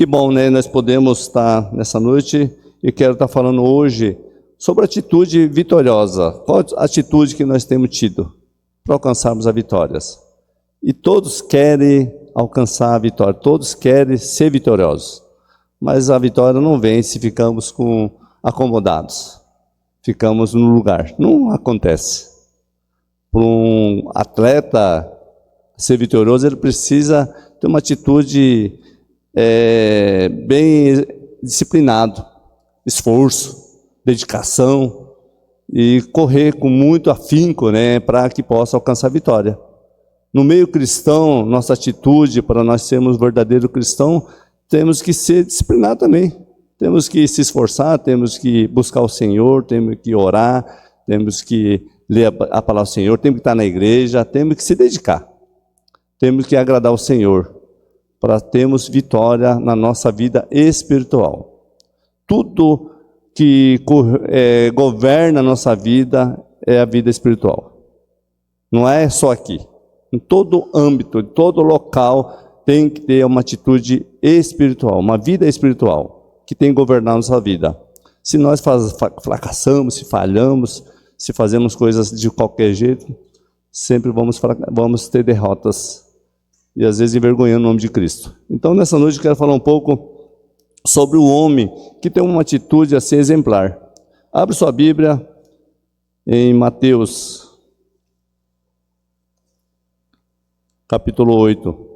Que bom, né? Nós podemos estar nessa noite e quero estar falando hoje sobre a atitude vitoriosa. Qual a atitude que nós temos tido para alcançarmos as vitórias? E todos querem alcançar a vitória, todos querem ser vitoriosos. Mas a vitória não vem se ficamos acomodados, ficamos no lugar. Não acontece. Para um atleta ser vitorioso, ele precisa ter uma atitude bem disciplinado, esforço, dedicação e correr com muito afinco, né, para que possa alcançar a vitória. No meio cristão, nossa atitude para nós sermos verdadeiro cristão, temos que ser disciplinados também. Temos que se esforçar, temos que buscar o Senhor, temos que orar, temos que ler a palavra do Senhor, temos que estar na igreja, temos que se dedicar. Temos que agradar o Senhor para termos vitória na nossa vida espiritual. Tudo que governa a nossa vida é a vida espiritual. Não é só aqui. Em todo âmbito, em todo local, tem que ter uma atitude espiritual, uma vida espiritual, que tem que governar a nossa vida. Se nós fracassamos, se falhamos, se fazemos coisas de qualquer jeito, sempre vamos ter derrotas. E às vezes envergonhando o nome de Cristo. Então nessa noite eu quero falar um pouco sobre o homem que tem uma atitude a ser exemplar. Abre sua Bíblia em Mateus, capítulo 8.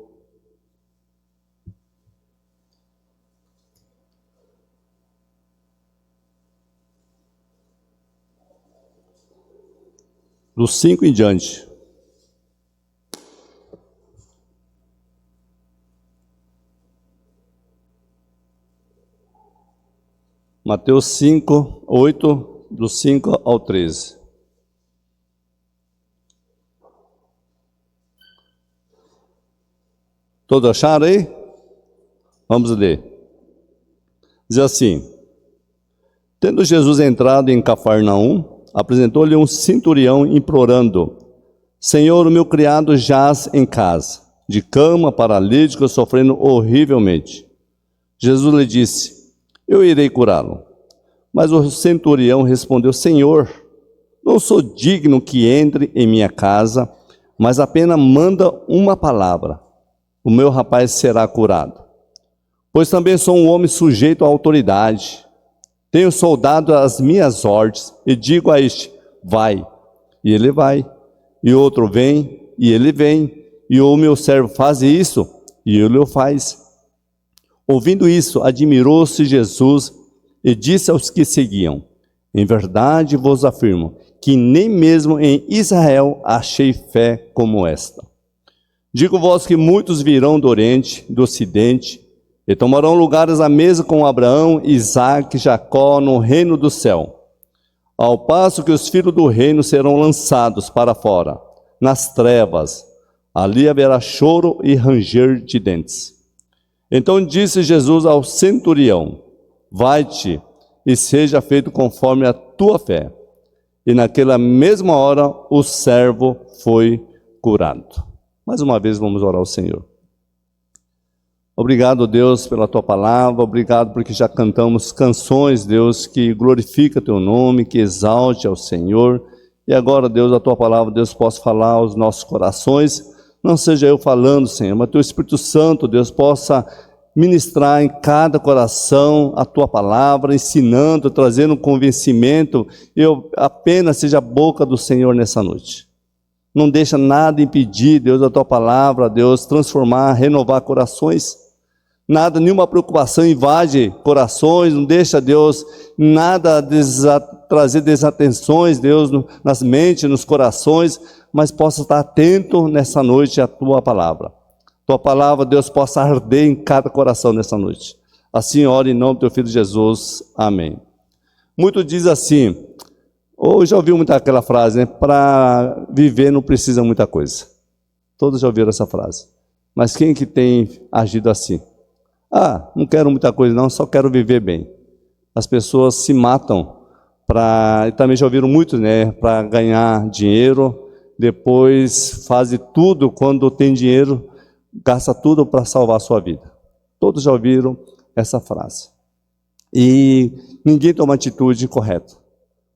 Dos 5 em diante. Mateus 5, 8, dos 5 ao 13. Todos acharam aí? Vamos ler. Diz assim: Tendo Jesus entrado em Cafarnaum, apresentou-lhe um centurião implorando: Senhor, o meu criado jaz em casa, de cama, paralítico, sofrendo horrivelmente. Jesus lhe disse: Eu irei curá-lo. Mas o centurião respondeu: Senhor, não sou digno que entre em minha casa, mas apenas manda uma palavra. O meu rapaz será curado. Pois também sou um homem sujeito à autoridade. Tenho soldado às minhas ordens, e digo a este: vai, e ele vai. E outro: vem, e ele vem. E o meu servo: faz isso, e ele o faz. Ouvindo isso, admirou-se Jesus e disse aos que seguiam: Em verdade vos afirmo que nem mesmo em Israel achei fé como esta. Digo-vos que muitos virão do Oriente, do Ocidente, e tomarão lugares à mesa com Abraão, Isaque e Jacó no reino do céu. Ao passo que os filhos do reino serão lançados para fora, nas trevas. Ali haverá choro e ranger de dentes. Então disse Jesus ao centurião: Vai-te, e seja feito conforme a tua fé. E naquela mesma hora o servo foi curado. Mais uma vez vamos orar ao Senhor. Obrigado, Deus, pela tua palavra. Obrigado porque já cantamos canções, Deus, que glorifica teu nome, que exalte ao Senhor. E agora, Deus, a tua palavra, Deus, possa falar aos nossos corações. Não seja eu falando, Senhor, mas teu Espírito Santo, Deus, possa ministrar em cada coração a tua palavra, ensinando, trazendo um convencimento. Eu apenas seja a boca do Senhor nessa noite. Não deixa nada impedir, Deus, a tua palavra, Deus, transformar, renovar corações. Nada, nenhuma preocupação invade corações, não deixa, Deus, nada trazer desatenções, Deus, nas mentes, nos corações, mas possa estar atento nessa noite à tua palavra. Tua palavra, Deus, possa arder em cada coração nessa noite. Assim, ore em nome do teu Filho Jesus. Amém. Muito diz assim, ou já ouviu muito aquela frase, né? Para viver não precisa muita coisa. Todos já ouviram essa frase. Mas quem que tem agido assim? Ah, não quero muita coisa não, só quero viver bem. As pessoas se matam e também já ouviram muito, né? Para ganhar dinheiro, depois faz tudo quando tem dinheiro, gasta tudo para salvar a sua vida. Todos já ouviram essa frase. E ninguém toma atitude correta,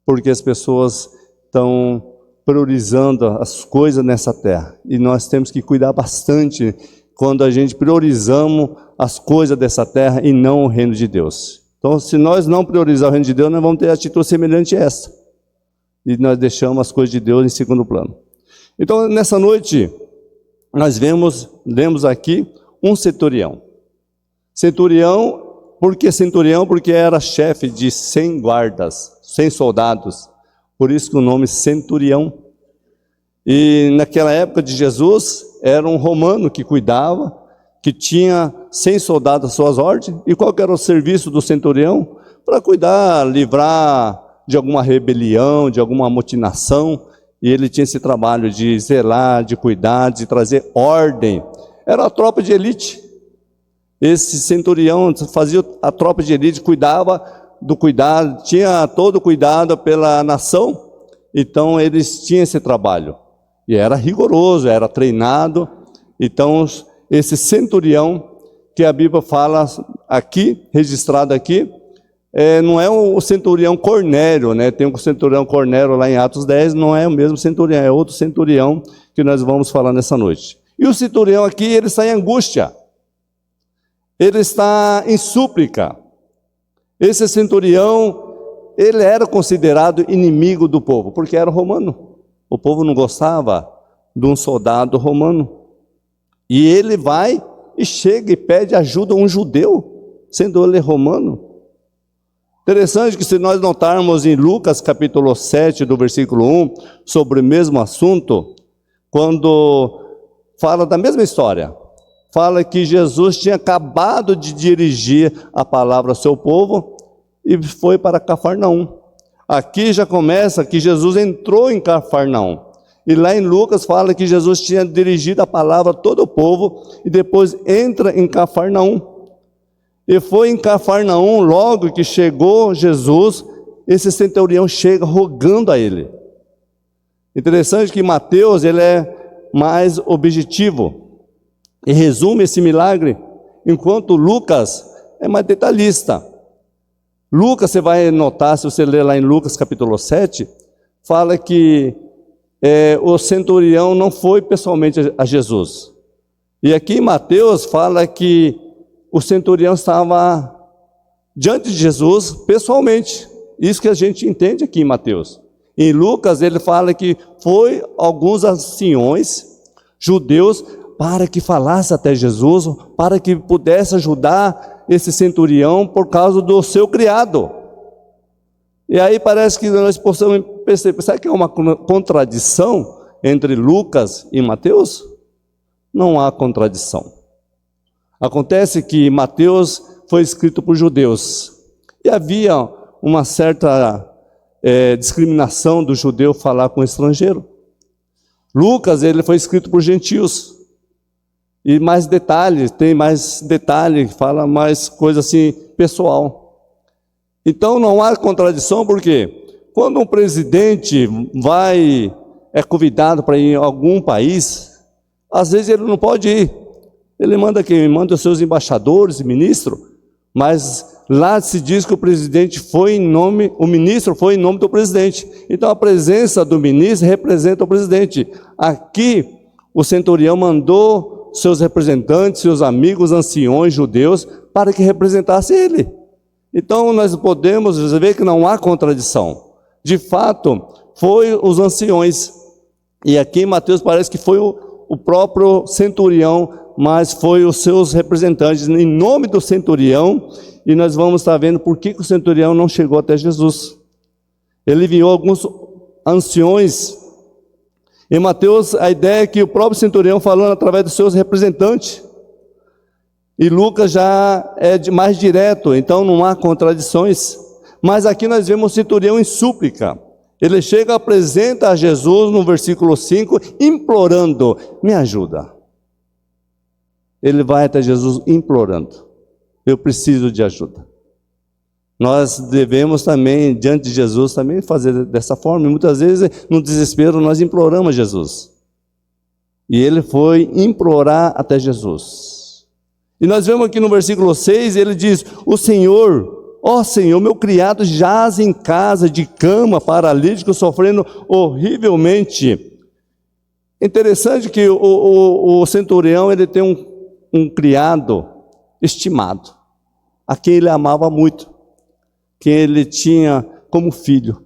porque as pessoas estão priorizando as coisas nessa terra. E nós temos que cuidar bastante quando a gente priorizamos as coisas dessa terra e não o reino de Deus. Então, se nós não priorizar o reino de Deus, nós vamos ter atitude semelhante a essa. E nós deixamos as coisas de Deus em segundo plano. Então, nessa noite, nós lemos aqui um centurião. Centurião, por que centurião? Porque era chefe de 100 guardas, 100 soldados. Por isso que o nome centurião. E naquela época de Jesus, era um romano que cuidava, que tinha 100 soldados às suas ordens. E qual que era o serviço do centurião? Para cuidar, livrar de alguma rebelião, de alguma amotinação. E ele tinha esse trabalho de zelar, de cuidar, de trazer ordem. Era a tropa de elite. Esse centurião fazia a tropa de elite, cuidava do cuidado, tinha todo o cuidado pela nação. Então eles tinham esse trabalho. E era rigoroso, era treinado. Então esse centurião, que a Bíblia fala aqui, registrado aqui, não é o centurião Cornélio, né? Tem o centurião Cornélio lá em Atos 10, não é o mesmo centurião, é outro centurião que nós vamos falar nessa noite. E o centurião aqui, ele está em angústia, ele está em súplica. Esse centurião, ele era considerado inimigo do povo, porque era romano. O povo não gostava de um soldado romano. E ele vai e chega e pede ajuda a um judeu, sendo ele romano. Interessante que se nós notarmos em Lucas capítulo 7, do versículo 1, sobre o mesmo assunto, quando fala da mesma história, fala que Jesus tinha acabado de dirigir a palavra ao seu povo e foi para Cafarnaum. Aqui já começa que Jesus entrou em Cafarnaum. E lá em Lucas fala que Jesus tinha dirigido a palavra a todo o povo e depois entra em Cafarnaum. E foi em Cafarnaum, logo que chegou Jesus, esse centurião chega rogando a ele. Interessante que Mateus, ele é mais objetivo e resume esse milagre, enquanto Lucas é mais detalhista. Lucas, você vai notar, se você ler lá em Lucas capítulo 7, fala que o centurião não foi pessoalmente a Jesus. E aqui em Mateus fala que o centurião estava diante de Jesus pessoalmente. Isso que a gente entende aqui em Mateus. Em Lucas ele fala que foi alguns anciões judeus para que falasse até Jesus, para que pudesse ajudar esse centurião por causa do seu criado. E aí parece que nós possamos perceber, será que é uma contradição entre Lucas e Mateus? Não há contradição. Acontece que Mateus foi escrito por judeus, e havia uma certa discriminação do judeu falar com o estrangeiro. Lucas, ele foi escrito por gentios, e mais detalhes, tem mais detalhe, fala mais coisa assim, pessoal. Então não há contradição, porque quando um presidente é convidado para ir em algum país, às vezes ele não pode ir. Ele manda quem? Manda os seus embaixadores e ministros, mas lá se diz que o presidente o ministro foi em nome do presidente. Então a presença do ministro representa o presidente. Aqui o centurião mandou seus representantes, seus amigos anciões judeus, para que representasse ele. Então nós podemos ver que não há contradição. De fato, foi os anciões. E aqui em Mateus parece que foi o próprio centurião, mas foi os seus representantes, em nome do centurião, e nós vamos estar vendo por que o centurião não chegou até Jesus. Ele enviou alguns anciões. Em Mateus, a ideia é que o próprio centurião falando através dos seus representantes. E Lucas já é mais direto, então não há contradições. Mas aqui nós vemos o centurião em súplica. Ele chega e apresenta a Jesus no versículo 5, implorando, me ajuda. Ele vai até Jesus implorando, eu preciso de ajuda. Nós devemos também, diante de Jesus, também fazer dessa forma. E muitas vezes, no desespero, nós imploramos a Jesus. E ele foi implorar até Jesus. E nós vemos aqui no versículo 6, ele diz: o Senhor, ó Senhor, meu criado jaz em casa de cama, paralítico, sofrendo horrivelmente. Interessante que o centurião, ele tem um criado estimado, a quem ele amava muito, quem ele tinha como filho.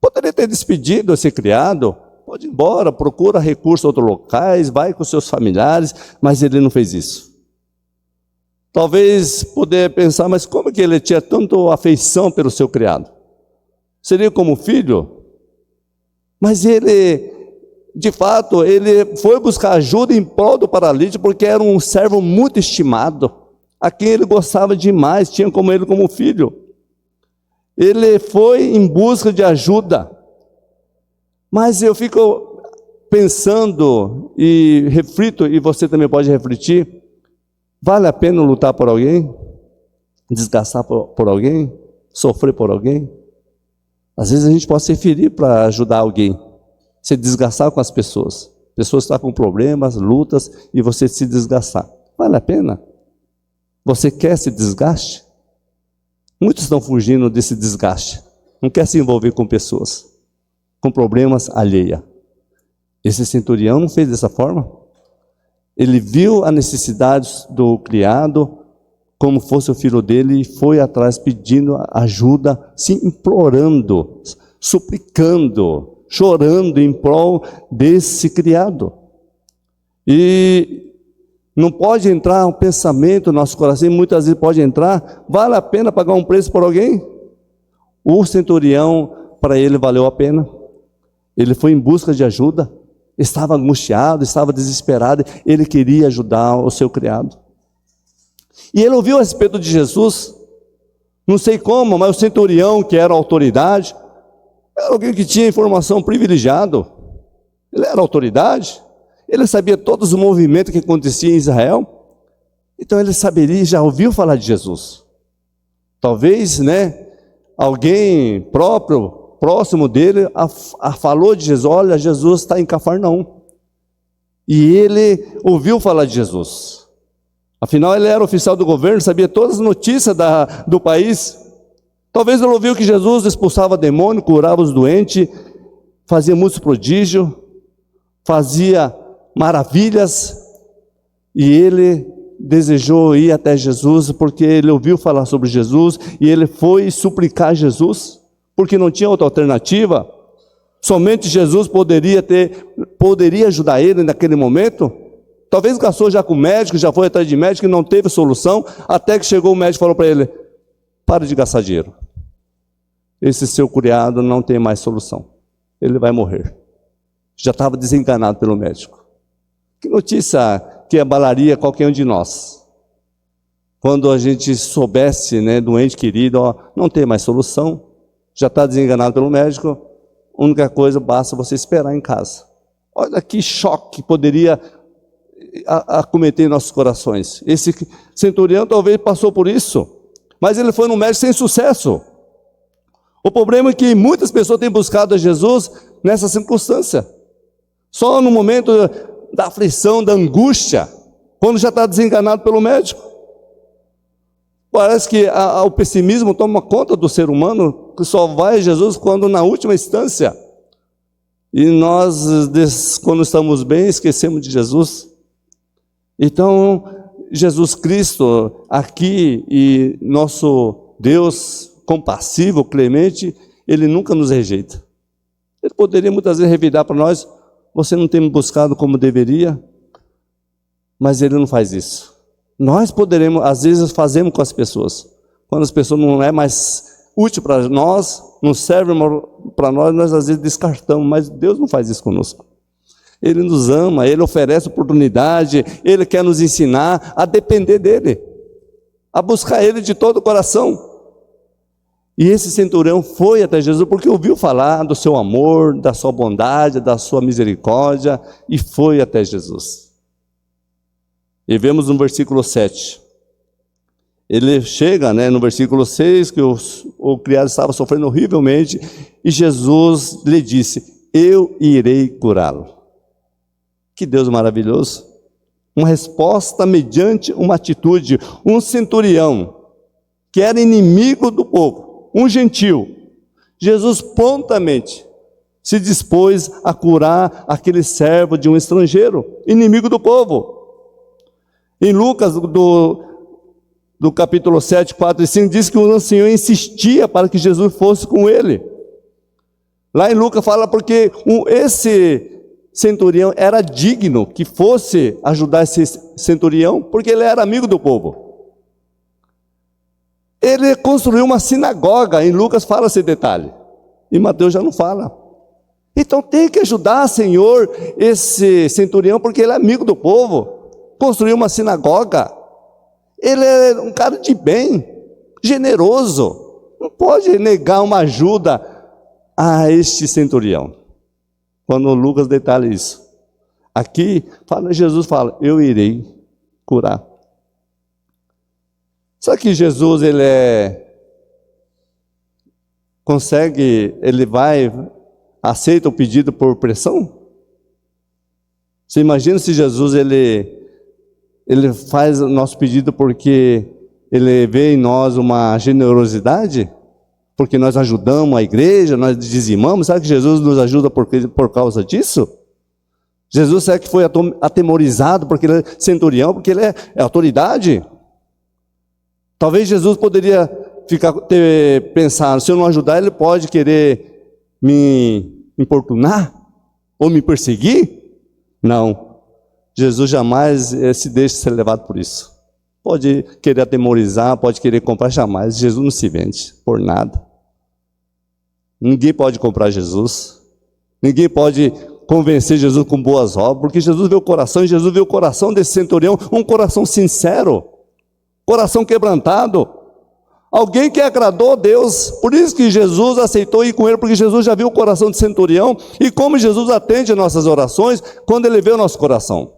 Poderia ter despedido esse criado, pode ir embora, procura recursos em outros locais, vai com seus familiares, mas ele não fez isso. Talvez poder pensar, mas como que ele tinha tanta afeição pelo seu criado? Seria como filho? Mas ele, de fato, ele foi buscar ajuda em prol do paralítico, porque era um servo muito estimado, a quem ele gostava demais, tinha como ele como filho. Ele foi em busca de ajuda. Mas eu fico pensando e reflito, e você também pode refletir: vale a pena lutar por alguém? Desgastar por alguém? Sofrer por alguém? Às vezes a gente pode se ferir para ajudar alguém, se desgastar com as pessoas. Pessoas estão com problemas, lutas, e você se desgastar. Vale a pena? Você quer esse desgaste? Muitos estão fugindo desse desgaste. Não quer se envolver com pessoas, com problemas alheios. Esse centurião não fez dessa forma. Ele viu a necessidade do criado, como fosse o filho dele, e foi atrás pedindo ajuda, se implorando, suplicando, chorando em prol desse criado. E não pode entrar um pensamento no nosso coração, muitas vezes pode entrar: vale a pena pagar um preço por alguém? O centurião, para ele valeu a pena. Ele foi em busca de ajuda, estava angustiado, estava desesperado, ele queria ajudar o seu criado. E ele ouviu a respeito de Jesus, não sei como, mas o centurião, que era autoridade, era alguém que tinha informação privilegiada, ele era autoridade, ele sabia todos os movimentos que aconteciam em Israel, então ele saberia, já ouviu falar de Jesus. Talvez, alguém próximo dele, falou de Jesus: olha, Jesus está em Cafarnaum. E ele ouviu falar de Jesus. Afinal, ele era oficial do governo, sabia todas as notícias do país. Talvez ele ouviu que Jesus expulsava demônio, curava os doentes, fazia muitos prodígios, fazia maravilhas, e ele desejou ir até Jesus, porque ele ouviu falar sobre Jesus, e ele foi suplicar a Jesus, porque não tinha outra alternativa. Somente Jesus poderia ajudar ele naquele momento. Talvez gastou já com médico, já foi atrás de médico e não teve solução, até que chegou o médico e falou para ele: para de gastar dinheiro, esse seu criado não tem mais solução, ele vai morrer. Já estava desenganado pelo médico. Que notícia que abalaria qualquer um de nós, quando a gente soubesse, do ente querido: não tem mais solução, já está desenganado pelo médico, a única coisa, basta você esperar em casa. Olha que choque poderia acometer em nossos corações. Esse centurião talvez passou por isso, mas ele foi no médico sem sucesso. O problema é que muitas pessoas têm buscado a Jesus nessa circunstância, só no momento da aflição, da angústia, quando já está desenganado pelo médico. Parece que o pessimismo toma conta do ser humano, que só vai a Jesus quando na última instância. E nós, quando estamos bem, esquecemos de Jesus. Então, Jesus Cristo aqui, e nosso Deus compassivo, clemente, Ele nunca nos rejeita. Ele poderia muitas vezes revidar para nós: você não tem me buscado como deveria, mas Ele não faz isso. Nós poderemos, às vezes fazemos com as pessoas, quando as pessoas não é mais útil para nós, não serve para nós às vezes descartamos, mas Deus não faz isso conosco. Ele nos ama, Ele oferece oportunidade, Ele quer nos ensinar a depender dEle, a buscar Ele de todo o coração. E esse centurião foi até Jesus porque ouviu falar do seu amor, da sua bondade, da sua misericórdia, e foi até Jesus. E vemos no versículo 7, ele chega, no versículo 6, que o criado estava sofrendo horrivelmente, e Jesus lhe disse: eu irei curá-lo. Que Deus maravilhoso! uma resposta mediante uma atitude. Um centurião, que era inimigo do povo, um gentil, Jesus prontamente se dispôs a curar aquele servo de um estrangeiro, inimigo do povo. Em Lucas, do capítulo 7, 4 e 5, diz que o Senhor insistia para que Jesus fosse com ele. Lá em Lucas fala porque esse centurião era digno que fosse ajudar esse centurião, porque ele era amigo do povo. Ele construiu uma sinagoga, em Lucas fala esse detalhe, em Mateus já não fala. Então tem que ajudar, Senhor, esse centurião, porque ele é amigo do povo. Construiu uma sinagoga. Ele é um cara de bem, generoso. Não pode negar uma ajuda a este centurião. Quando Lucas detalha isso. Aqui, Jesus fala, eu irei curar. Só que Jesus, aceita o pedido por pressão? Você imagina se Jesus, ele faz o nosso pedido porque ele vê em nós uma generosidade? Porque nós ajudamos a igreja, nós dizimamos, sabe que Jesus nos ajuda por causa disso? Jesus, será que foi atemorizado porque ele é centurião, porque ele é autoridade? Talvez Jesus poderia ter pensado, se eu não ajudar, ele pode querer me importunar ou me perseguir? Não, Jesus jamais se deixa ser levado por isso. Pode querer atemorizar, pode querer comprar, jamais. Jesus não se vende por nada. Ninguém pode comprar Jesus. Ninguém pode convencer Jesus com boas obras, porque Jesus vê o coração, e Jesus vê o coração desse centurião, um coração sincero, coração quebrantado, alguém que agradou a Deus. Por isso que Jesus aceitou ir com ele, porque Jesus já viu o coração de centurião, e como Jesus atende nossas orações, quando ele vê o nosso coração.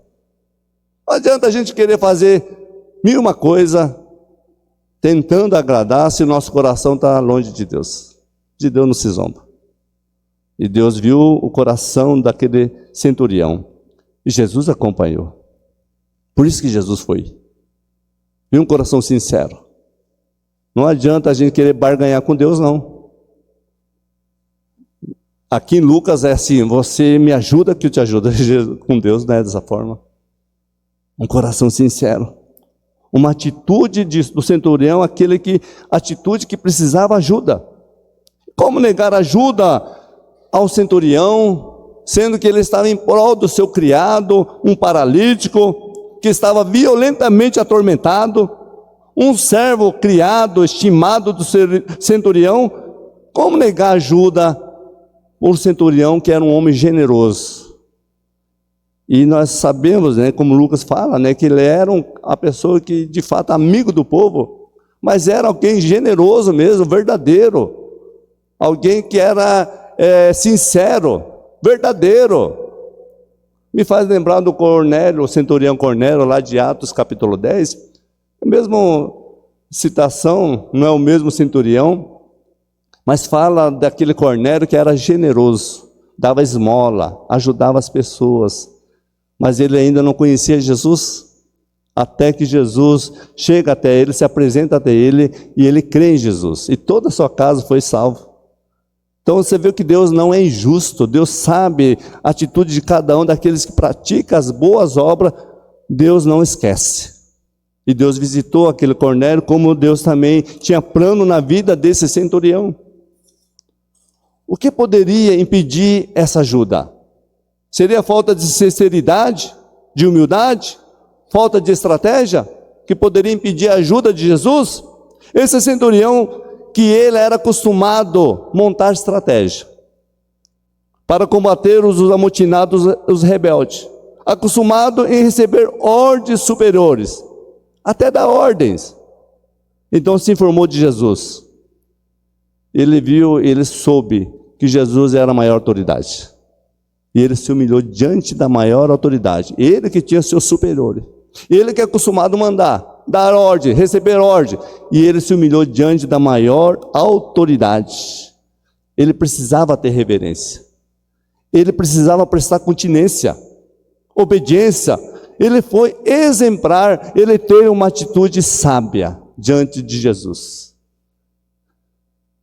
Não adianta a gente querer fazer mil uma coisa, tentando agradar, se o nosso coração está longe de Deus. De Deus não se zomba. E Deus viu o coração daquele centurião, e Jesus acompanhou. Por isso que Jesus foi. Viu um coração sincero. Não adianta a gente querer barganhar com Deus, não. Aqui em Lucas é assim, você me ajuda que eu te ajudo. Com Deus não é dessa forma. Um coração sincero. Uma atitude do centurião, atitude que precisava ajuda. Como negar ajuda ao centurião, sendo que ele estava em prol do seu criado, um paralítico, que estava violentamente atormentado, um servo criado, estimado do centurião? Como negar ajuda ao centurião, que era um homem generoso? E nós sabemos, como Lucas fala, que ele era a pessoa que, de fato, amigo do povo, mas era alguém generoso mesmo, verdadeiro, alguém que era sincero, verdadeiro. Me faz lembrar do Cornélio, o centurião Cornélio, lá de Atos capítulo 10, a mesma citação, não é o mesmo centurião, mas fala daquele Cornélio que era generoso, dava esmola, ajudava as pessoas, mas ele ainda não conhecia Jesus, até que Jesus chega até ele, se apresenta até ele, e ele crê em Jesus, e toda a sua casa foi salva. Então você vê que Deus não é injusto, Deus sabe a atitude de cada um daqueles que praticam as boas obras, Deus não esquece. E Deus visitou aquele Cornélio, como Deus também tinha plano na vida desse centurião. O que poderia impedir essa ajuda? Seria falta de sinceridade, de humildade, falta de estratégia, que poderia impedir a ajuda de Jesus? Esse centurião, que ele era acostumado a montar estratégia para combater os amotinados, os rebeldes, acostumado em receber ordens superiores, até dar ordens. Então se informou de Jesus. Ele soube que Jesus era a maior autoridade. E ele se humilhou diante da maior autoridade. Ele que tinha seus superiores. Ele que é acostumado a mandar, dar ordem, receber ordem. E ele se humilhou diante da maior autoridade. Ele precisava ter reverência. Ele precisava prestar continência, obediência. ele foi exemplar, ele teve uma atitude sábia diante de Jesus.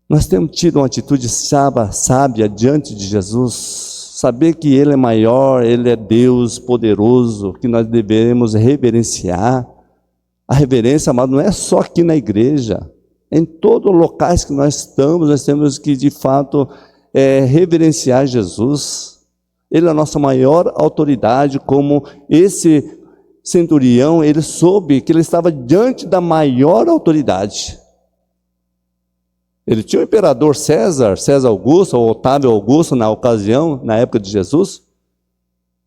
Nós temos tido uma atitude sábia diante de Jesus, saber que Ele é maior, Ele é Deus poderoso, que nós devemos reverenciar. A reverência, amado, não é só aqui na igreja, em todos os locais que nós estamos, nós temos que, de fato, reverenciar Jesus. Ele é a nossa maior autoridade, como esse centurião, ele soube que ele estava diante da maior autoridade. Ele tinha o imperador César Augusto, ou Otávio Augusto, na ocasião, na época de Jesus,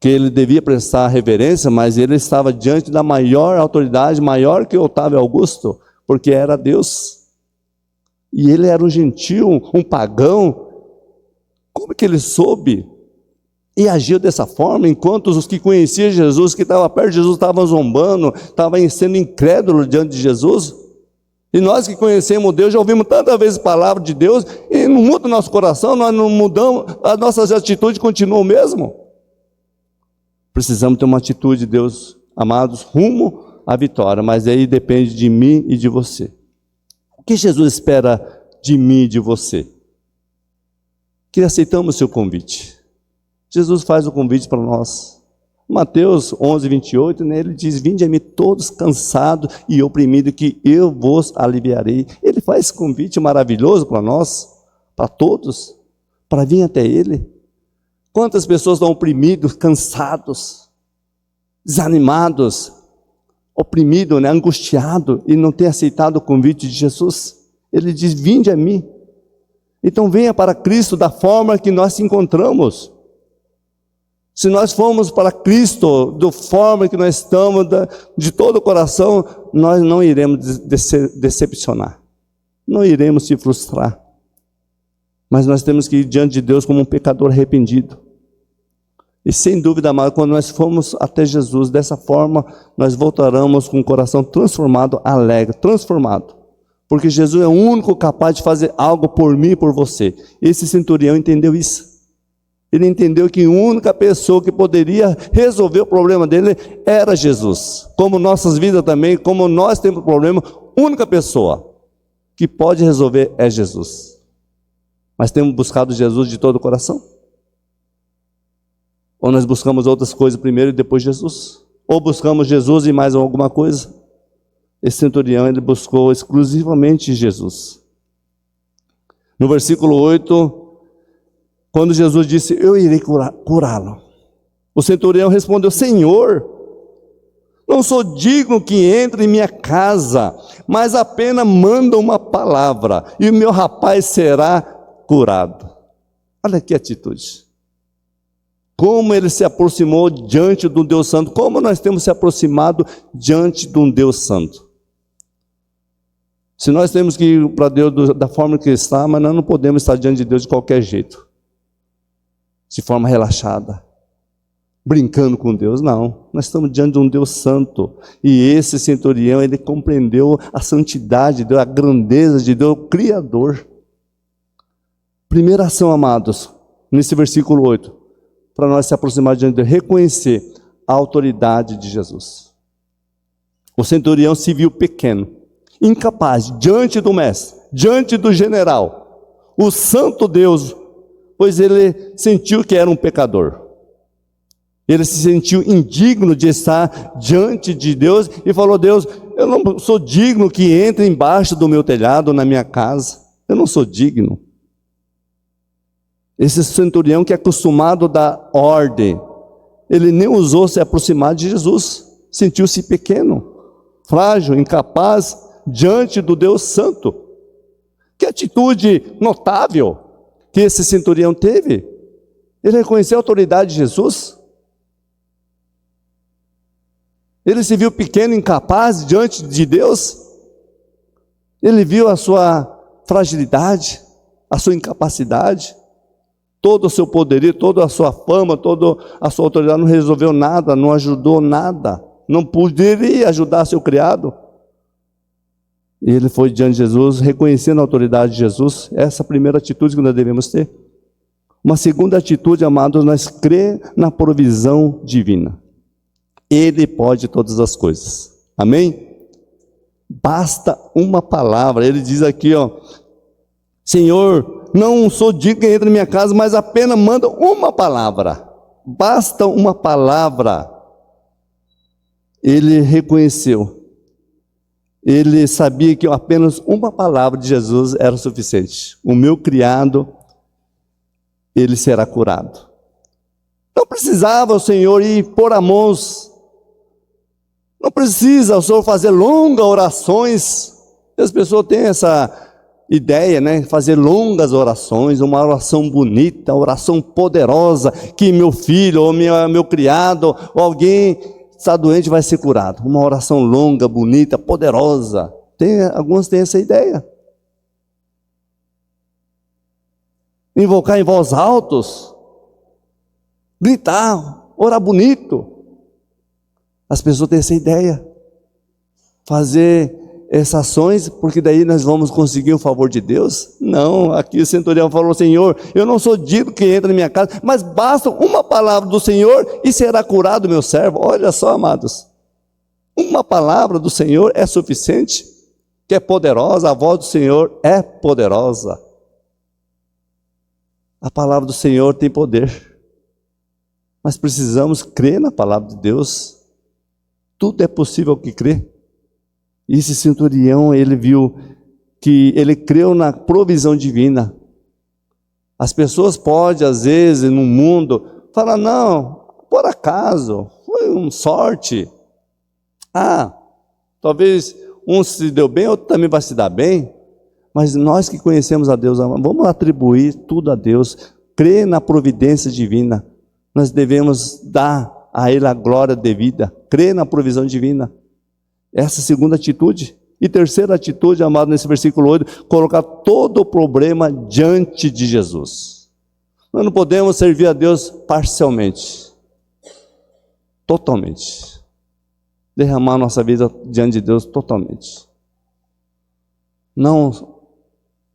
que ele devia prestar reverência, mas ele estava diante da maior autoridade, maior que Otávio Augusto, porque era Deus. E ele era um gentil, um pagão. Como que ele soube e agiu dessa forma, enquanto os que conheciam Jesus, que estavam perto de Jesus, estavam zombando, estavam sendo incrédulos diante de Jesus? E nós que conhecemos Deus, já ouvimos tantas vezes a palavra de Deus, e não muda o nosso coração, nós não mudamos, as nossas atitudes continuam o mesmo. Precisamos ter uma atitude, Deus, amados, rumo à vitória, mas aí depende de mim e de você. O que Jesus espera de mim e de você? Que aceitamos o seu convite. Jesus faz o convite para nós. Mateus 11, 28, né, ele diz: vinde a mim todos cansados e oprimidos, que eu vos aliviarei. Ele faz esse convite maravilhoso para nós, para todos, para vir até Ele. Quantas pessoas estão oprimidos, cansados, desanimados, oprimidos, né, angustiados, e não têm aceitado o convite de Jesus? Ele diz: vinde a mim. Então venha para Cristo da forma que nós se encontramos. Se nós formos para Cristo da forma que nós estamos, de todo o coração, nós não iremos decepcionar, não iremos se frustrar. Mas nós temos que ir diante de Deus como um pecador arrependido. E sem dúvida, amado, quando nós formos até Jesus, dessa forma, nós voltaremos com o coração transformado, alegre, transformado. Porque Jesus é o único capaz de fazer algo por mim e por você. Esse centurião entendeu isso. Ele entendeu que a única pessoa que poderia resolver o problema dele era Jesus. Como nossas vidas também, como nós temos problema, a única pessoa que pode resolver é Jesus. Mas temos buscado Jesus de todo o coração? Ou nós buscamos outras coisas primeiro e depois Jesus? Ou buscamos Jesus e mais alguma coisa? Esse centurião, ele buscou exclusivamente Jesus. No versículo 8... quando Jesus disse: eu irei curá-lo, o centurião respondeu: Senhor, não sou digno que entre em minha casa, mas apenas manda uma palavra, e o meu rapaz será curado. Olha que atitude. Como ele se aproximou diante de um Deus Santo, como nós temos se aproximado diante de um Deus Santo. Se nós temos que ir para Deus da forma que está, mas nós não podemos estar diante de Deus de qualquer jeito, de forma relaxada, brincando com Deus. Não, nós estamos diante de um Deus santo, e esse centurião, ele compreendeu a santidade de Deus, a grandeza de Deus, o Criador. Primeira ação, amados, nesse versículo 8, para nós se aproximar diante de Deus, reconhecer a autoridade de Jesus. O centurião se viu pequeno, incapaz, diante do mestre, diante do general, o santo Deus, pois ele sentiu que era um pecador. Ele se sentiu indigno de estar diante de Deus e falou: Deus, eu não sou digno que entre embaixo do meu telhado, na minha casa. Eu não sou digno. Esse centurião que é acostumado a dar ordem, ele nem ousou se aproximar de Jesus. Sentiu-se pequeno, frágil, incapaz, diante do Deus Santo. Que atitude notável que esse centurião teve. Ele reconheceu a autoridade de Jesus. Ele se viu pequeno, incapaz diante de Deus. Ele viu a sua fragilidade, a sua incapacidade, todo o seu poderio, toda a sua fama, toda a sua autoridade. Não resolveu nada, não ajudou nada, não poderia ajudar seu criado. E ele foi diante de Jesus, reconhecendo a autoridade de Jesus. Essa é a primeira atitude que nós devemos ter. Uma segunda atitude, amados, nós crer na provisão divina. Ele pode todas as coisas. Amém? Basta uma palavra. Ele diz aqui, ó: Senhor, não sou digno que entre na minha casa, mas apenas manda uma palavra. Basta uma palavra. Ele reconheceu. Ele sabia que apenas uma palavra de Jesus era suficiente. O meu criado, ele será curado. Não precisava o Senhor ir pôr as mãos. Não precisa o Senhor fazer longas orações. As pessoas têm essa ideia, né? Fazer longas orações, uma oração bonita, oração poderosa, que meu filho, ou meu criado, ou alguém está doente vai ser curado. Uma oração longa, bonita, poderosa. Alguns têm essa ideia. Invocar em voz altos, gritar, orar bonito. As pessoas têm essa ideia. Fazer essas ações, porque daí nós vamos conseguir o favor de Deus? Não, aqui o centurião falou: Senhor, eu não sou digno que entre na minha casa, mas basta uma palavra do Senhor e será curado meu servo. Olha só, amados, uma palavra do Senhor é suficiente, que é poderosa, a voz do Senhor é poderosa. A palavra do Senhor tem poder, mas precisamos crer na palavra de Deus. Tudo é possível que crê. E esse centurião, ele viu que ele creu na provisão divina. As pessoas podem, às vezes, no mundo, falar: não, por acaso, foi uma sorte. Talvez um se deu bem, outro também vai se dar bem. Mas nós que conhecemos a Deus, vamos atribuir tudo a Deus, crer na providência divina. Nós devemos dar a Ele a glória devida, crer na provisão divina. Essa segunda atitude. E terceira atitude, amado, nesse versículo 8, colocar todo o problema diante de Jesus. Nós não podemos servir a Deus parcialmente, totalmente. Derramar nossa vida diante de Deus totalmente. Não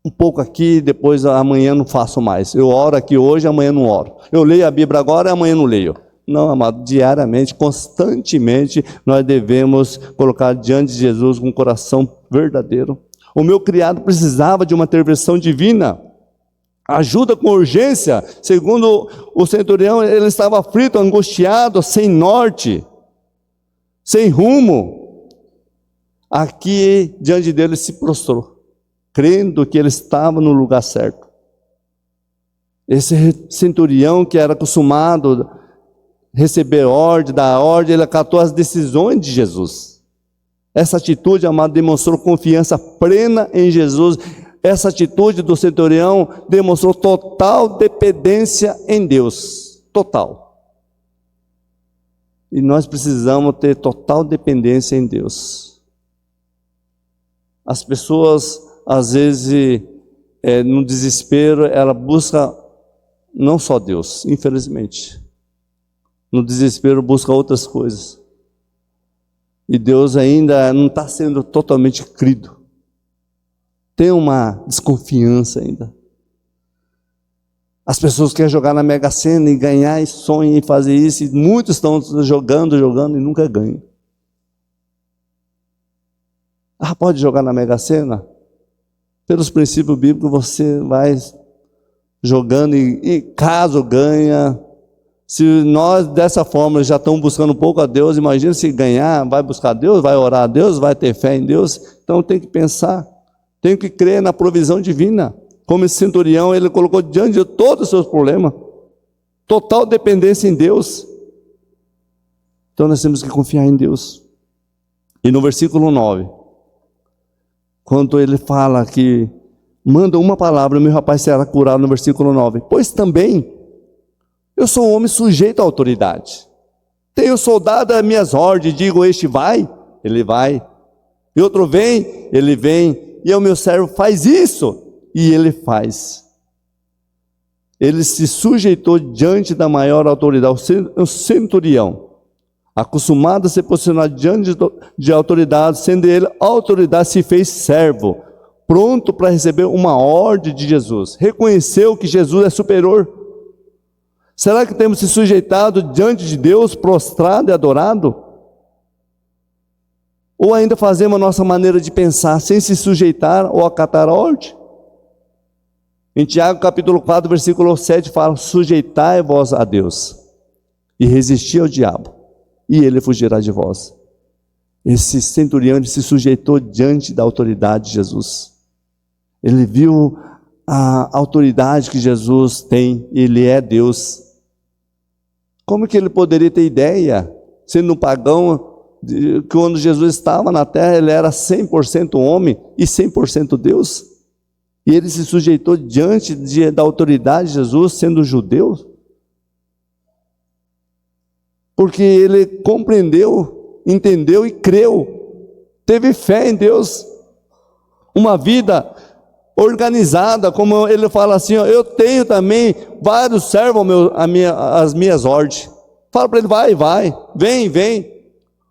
um pouco aqui, depois amanhã não faço mais. Eu oro aqui hoje, amanhã não oro. Eu leio a Bíblia agora, amanhã não leio. Não, amado, diariamente, constantemente, nós devemos colocar diante de Jesus com um coração verdadeiro. O meu criado precisava de uma intervenção divina, ajuda com urgência. Segundo o centurião, ele estava aflito, angustiado, sem norte, sem rumo. Aqui, diante dele, se prostrou, crendo que ele estava no lugar certo. Esse centurião que era acostumado receber ordem, dar ordem, ele acatou as decisões de Jesus. Essa atitude, amado, demonstrou confiança plena em Jesus. Essa atitude do centurião demonstrou total dependência em Deus. Total. E nós precisamos ter total dependência em Deus. As pessoas, às vezes, no desespero, ela busca não só Deus, infelizmente. No desespero busca outras coisas. E Deus ainda não está sendo totalmente crido. Tem uma desconfiança ainda. As pessoas querem jogar na Mega Sena e ganhar, e sonham em fazer isso. E muitos estão jogando e nunca ganham. Pode jogar na Mega Sena? Pelos princípios bíblicos você vai jogando e caso ganha. Se nós dessa forma já estamos buscando um pouco a Deus, imagina se ganhar, vai buscar a Deus, vai orar a Deus, vai ter fé em Deus. Então tem que pensar, tem que crer na provisão divina. Como esse centurião, ele colocou diante de todos os seus problemas, total dependência em Deus. Então nós temos que confiar em Deus. E no versículo 9, quando ele fala que manda uma palavra, o meu rapaz será curado, no versículo 9, pois também eu sou um homem sujeito à autoridade. Tenho soldado às minhas ordens, digo: este vai, ele vai. E outro vem, ele vem. E o meu servo faz isso, e ele faz. Ele se sujeitou diante da maior autoridade, o centurião, acostumado a se posicionar diante de autoridade, sendo ele a autoridade, se fez servo, pronto para receber uma ordem de Jesus. Reconheceu que Jesus é superior. Será que temos se sujeitado diante de Deus, prostrado e adorado? Ou ainda fazemos a nossa maneira de pensar, sem se sujeitar ou acatar a ordem? Em Tiago capítulo 4, versículo 7 fala: sujeitai-vos a Deus e resisti ao diabo, e ele fugirá de vós. Esse centurião, ele se sujeitou diante da autoridade de Jesus. Ele viu a autoridade que Jesus tem, ele é Deus. Como que ele poderia ter ideia, sendo um pagão, que quando Jesus estava na terra, ele era 100% homem e 100% Deus? E ele se sujeitou diante da autoridade de Jesus, sendo judeu? Porque ele compreendeu, entendeu e creu, teve fé em Deus, uma vida organizada, como ele fala assim, ó, eu tenho também vários servos as minhas ordens. Fala para ele, vai, vem,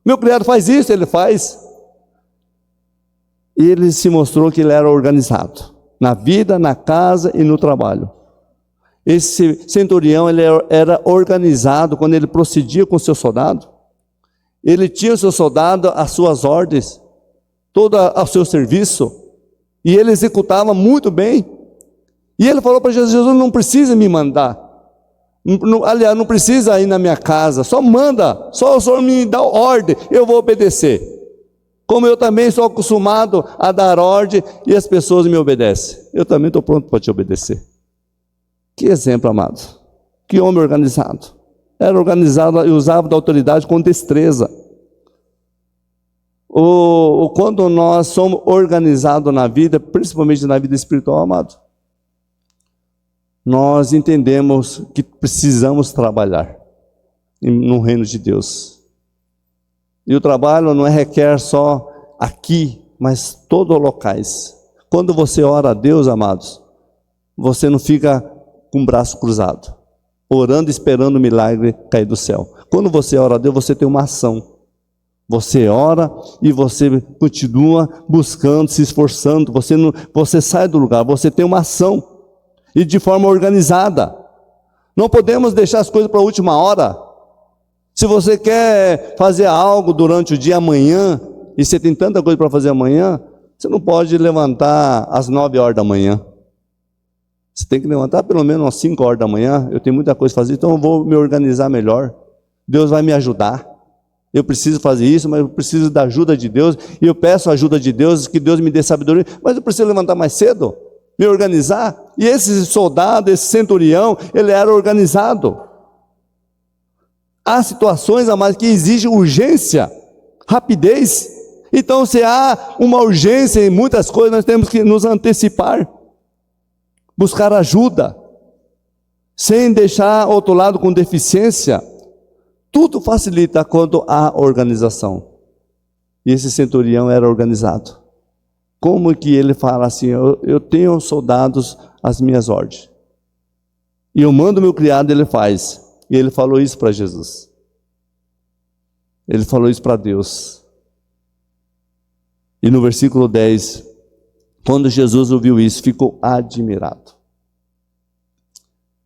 meu criado faz isso, ele faz. E ele se mostrou que ele era organizado, na vida, na casa e no trabalho. Esse centurião, ele era organizado quando ele procedia com o seu soldado. Ele tinha o seu soldado, as suas ordens, todo o seu serviço, e ele executava muito bem. E ele falou para Jesus: Jesus não precisa me mandar, aliás, não precisa ir na minha casa, só manda, só o Senhor me dá ordem, eu vou obedecer. Como eu também sou acostumado a dar ordem e as pessoas me obedecem, eu também estou pronto para te obedecer. Que exemplo, amado, que homem organizado, era organizado e usava da autoridade com destreza. Quando nós somos organizados na vida, principalmente na vida espiritual, amado, nós entendemos que precisamos trabalhar no reino de Deus. E o trabalho não requer só aqui, mas todos os locais. Quando você ora a Deus, amados, você não fica com o braço cruzado, orando e esperando o milagre cair do céu. Quando você ora a Deus, você tem uma ação. Você ora e você continua buscando, se esforçando, você sai do lugar, você tem uma ação, e de forma organizada. Não podemos deixar as coisas para a última hora. Se você quer fazer algo durante o dia amanhã, e você tem tanta coisa para fazer amanhã, você não pode levantar às 9 horas da manhã. Você tem que levantar pelo menos às 5 horas da manhã. Eu tenho muita coisa para fazer, então eu vou me organizar melhor. Deus vai me ajudar. Eu preciso fazer isso, mas eu preciso da ajuda de Deus, e eu peço a ajuda de Deus, que Deus me dê sabedoria, mas eu preciso levantar mais cedo, me organizar. E esse soldado, esse centurião, ele era organizado. Há situações, amados, que exigem urgência, rapidez. Então, se há uma urgência em muitas coisas, nós temos que nos antecipar, buscar ajuda, sem deixar outro lado com deficiência. Tudo facilita quando há organização. E esse centurião era organizado. Como que ele fala assim, eu tenho soldados às minhas ordens, e eu mando meu criado, ele faz. E ele falou isso para Jesus. Ele falou isso para Deus. E no versículo 10, quando Jesus ouviu isso, ficou admirado.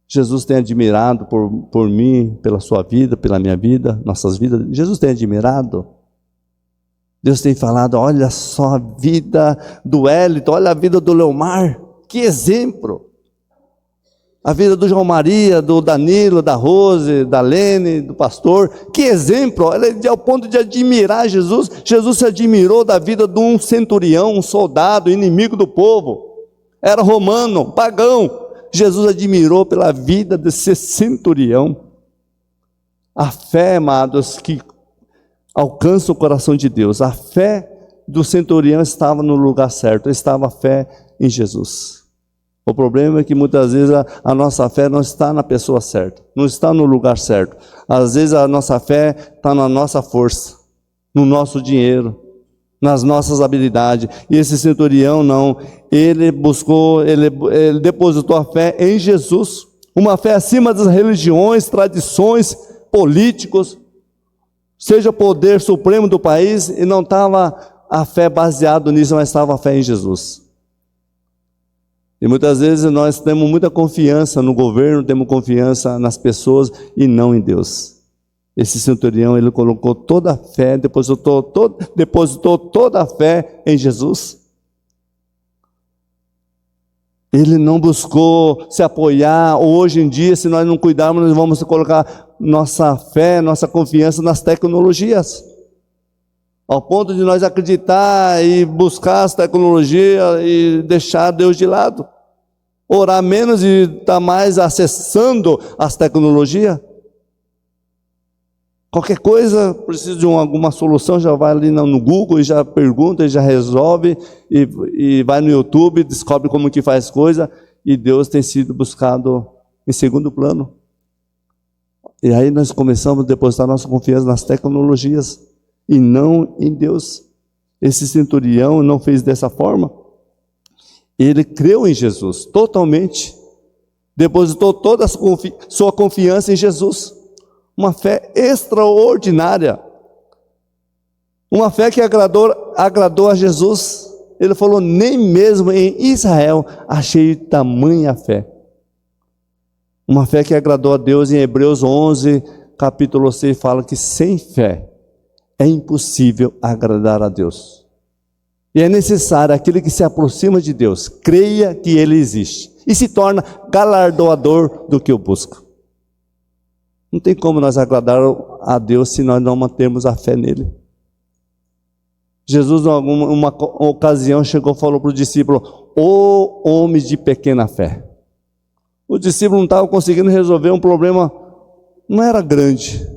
Jesus tem admirado por mim, pela sua vida, pela minha vida, nossas vidas. Jesus tem admirado. Deus tem falado, olha só a vida do Hélito, olha a vida do Leomar, que exemplo. A vida do João Maria, do Danilo, da Rose, da Lene, do pastor, que exemplo. Olha, ao ponto de admirar Jesus. Jesus se admirou da vida de um centurião, um soldado, inimigo do povo. Era romano, pagão. Jesus admirou pela vida desse centurião. A fé, amados, que alcança o coração de Deus. A fé do centurião estava no lugar certo, estava a fé em Jesus. O problema é que muitas vezes a nossa fé não está na pessoa certa, não está no lugar certo. Às vezes a nossa fé está na nossa força, no nosso dinheiro, nas nossas habilidades. E esse centurião não, ele depositou a fé em Jesus, uma fé acima das religiões, tradições, políticos, seja o poder supremo do país, e não estava a fé baseada nisso, mas estava a fé em Jesus. E muitas vezes nós temos muita confiança no governo, temos confiança nas pessoas e não em Deus. Esse centurião, ele colocou toda a fé, depositou toda a fé em Jesus. Ele não buscou se apoiar. Hoje em dia, se nós não cuidarmos, nós vamos colocar nossa fé, nossa confiança nas tecnologias. Ao ponto de nós acreditar e buscar as tecnologias e deixar Deus de lado. Orar menos e estar mais acessando as tecnologias. Qualquer coisa, precisa de alguma solução, já vai ali no Google e já pergunta, e já resolve, e vai no YouTube, descobre como que faz coisa, e Deus tem sido buscado em segundo plano. E aí nós começamos a depositar nossa confiança nas tecnologias, e não em Deus. Esse centurião não fez dessa forma. Ele creu em Jesus, totalmente. Depositou toda a sua confiança em Jesus. Uma fé extraordinária. Uma fé que agradou a Jesus. Ele falou, nem mesmo em Israel achei tamanha fé. Uma fé que agradou a Deus. Em Hebreus 11, capítulo 6, fala que sem fé é impossível agradar a Deus. E é necessário aquele que se aproxima de Deus, creia que Ele existe e se torna galardoador do que o busca. Não tem como nós agradar a Deus se nós não mantermos a fé nele. Jesus, em uma ocasião, chegou e falou para o discípulo, ô homem de pequena fé. O discípulo não estava conseguindo resolver um problema, não era grande.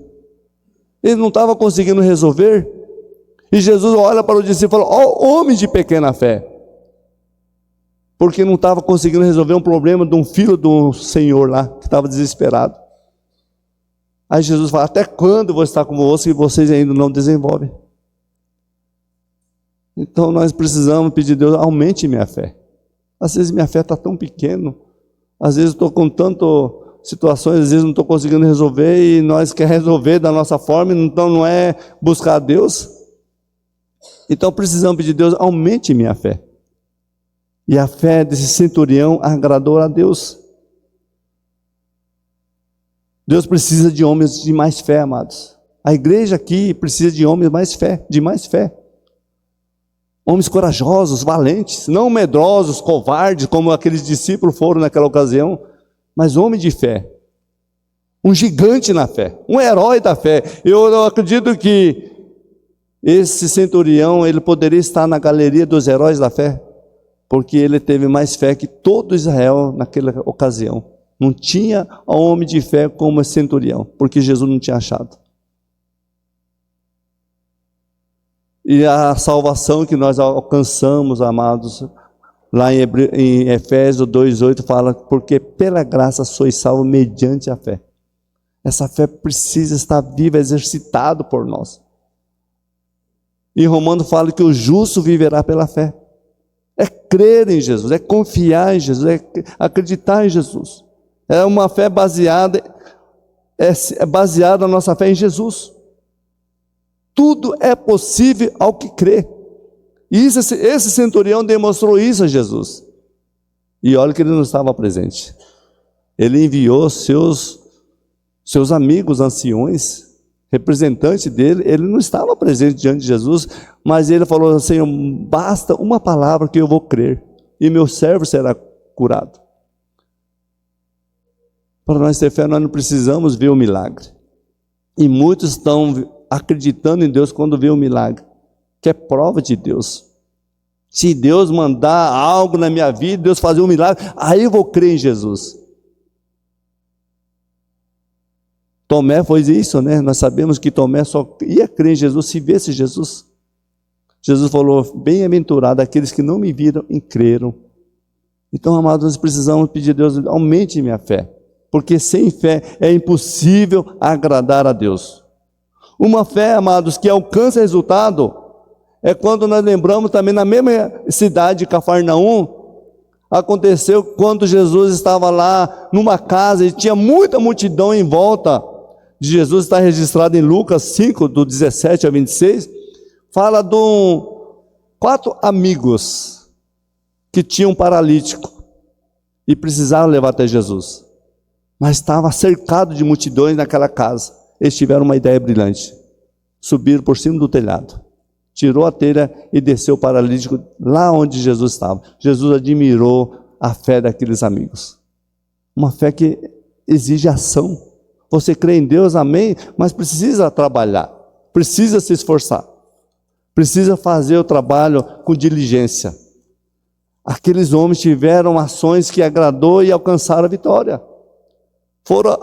Ele não estava conseguindo resolver. E Jesus olha para o discípulo e fala, ó homem de pequena fé. Porque não estava conseguindo resolver um problema de um filho do Senhor lá, que estava desesperado. Aí Jesus fala, até quando eu vou estar convosco e vocês ainda não desenvolvem? Então nós precisamos pedir a Deus, aumente minha fé. Às vezes minha fé está tão pequena, às vezes estou com tantas situações, às vezes não estou conseguindo resolver e nós queremos resolver da nossa forma, então não é buscar a Deus. Então precisamos pedir a Deus, aumente minha fé. E a fé desse centurião agradou a Deus. Deus precisa de homens de mais fé, amados. A igreja aqui precisa de homens de mais fé. Homens corajosos, valentes, não medrosos, covardes, como aqueles discípulos foram naquela ocasião, mas homem de fé. Um gigante na fé, um herói da fé. Eu acredito que esse centurião, ele poderia estar na galeria dos heróis da fé, porque ele teve mais fé que todo Israel naquela ocasião. Não tinha homem de fé como esse centurião, porque Jesus não tinha achado. E a salvação que nós alcançamos, amados, lá em Efésios 2,8 fala, porque pela graça sois salvos mediante a fé. Essa fé precisa estar viva, exercitado por nós. Em Romanos fala que o justo viverá pela fé. É crer em Jesus, é confiar em Jesus, é acreditar em Jesus. É uma fé baseada, é baseada a nossa fé em Jesus. Tudo é possível ao que crê. E esse centurião demonstrou isso a Jesus. E olha que ele não estava presente. Ele enviou seus amigos anciões, representante dele, ele não estava presente diante de Jesus, mas ele falou, Senhor, basta uma palavra que eu vou crer, e meu servo será curado. Para nós ter fé, nós não precisamos ver o milagre. E muitos estão acreditando em Deus quando vê o milagre, que é prova de Deus. Se Deus mandar algo na minha vida, Deus fazer um milagre, aí eu vou crer em Jesus. Tomé foi isso, né? Nós sabemos que Tomé só ia crer em Jesus se visse Jesus. Jesus falou, bem-aventurado aqueles que não me viram e creram. Então, amados, nós precisamos pedir a Deus, aumente minha fé. Porque sem fé é impossível agradar a Deus. Uma fé, amados, que alcança resultado, é quando nós lembramos também na mesma cidade de Cafarnaum, aconteceu quando Jesus estava lá numa casa e tinha muita multidão em volta de Jesus, está registrado em Lucas 5, do 17 a 26, fala de 4 amigos que tinham um paralítico. e precisaram levar até Jesus. Mas estava cercado de multidões naquela casa. Eles tiveram uma ideia brilhante. Subiram por cima do telhado, tirou a telha e desceu o paralítico lá onde Jesus estava. Jesus admirou a fé daqueles amigos. Uma fé que exige ação. Você crê em Deus, amém, mas precisa trabalhar, precisa se esforçar, precisa fazer o trabalho com diligência. Aqueles homens tiveram ações que agradou e alcançaram a vitória. Foram